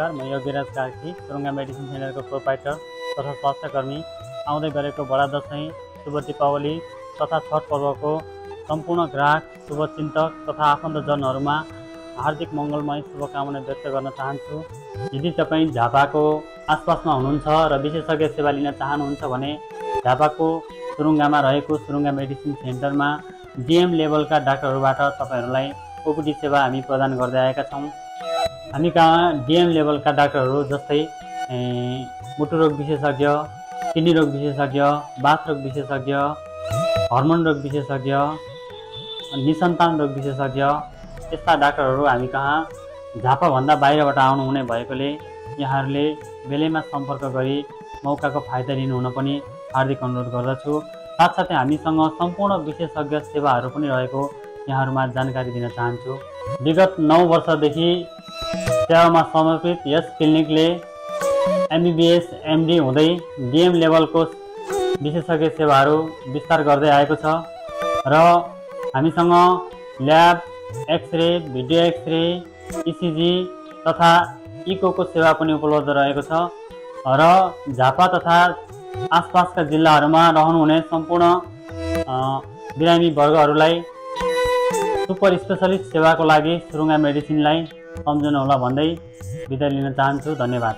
नमस्कार, म Yogiraj Karki, Surunga medicine सेन्टरको proprietor तथा स्वास्थ्यकर्मी। आउँदै गरेको बडा दशैं, शुभ दीपावली तथा छठ पर्वको सम्पूर्ण ग्राहक, शुभचिन्तक तथा आफन्तजनहरूमा हार्दिक मङ्गलमय शुभकामना व्यक्त गर्न चाहन्छु। यदि तपाईँ झापाको आसपासमा हुनुहुन्छ र विशेषज्ञ सेवा लिन चाहनुहुन्छ भने झापाको सुरुङ्गामा रहेको सुरुङ्गा मेडिसिन सेन्टरमा डिएम लेभलका डाक्टरहरूबाट तपाईँहरूलाई ओपिडी सेवा हामी प्रदान गर्दै आएका छौँ। हामी कहाँ डिएम लेभलका डाक्टरहरू जस्तै मुटु रोग विशेषज्ञ, किडनी रोग विशेषज्ञ, बाथ रोग विशेषज्ञ, हर्मोन रोग विशेषज्ञ, निसन्तान रोग विशेषज्ञ, यस्ता डाक्टरहरू हामी कहाँ झापाभन्दा बाहिरबाट आउनुहुने भएकोले यहाँहरूले बेलैमा सम्पर्क गरी मौकाको फाइदा लिनुहुन पनि हार्दिक अनुरोध गर्दछु। साथसाथै हामीसँग सम्पूर्ण विशेषज्ञ सेवाहरू पनि रहेको यहाँहरूमा जानकारी दिन चाहन्छु। विगत 9 वर्षदेखि सेवामा समर्पित यस क्लिनिकले एमबीबीएस एमडी हुँदै डिएम लेभलको विशेषज्ञ सेवाहरू विस्तार गर्दै आएको छ र हामीसँग lab, x-ray, video x-ray, ECG तथा इकोको सेवा पनि उपलब्ध रहेको छ र झापा तथा आसपासका जिल्लाहरूमा रहनुहुने सम्पूर्ण बिरामी वर्गहरूलाई सुपर स्पेशलिस्ट सेवाको लागि सुरुङ्गा मेडिसिनलाई सम्झनुहोला भन्दै बिदा लिन चाहन्छु। धन्यवाद।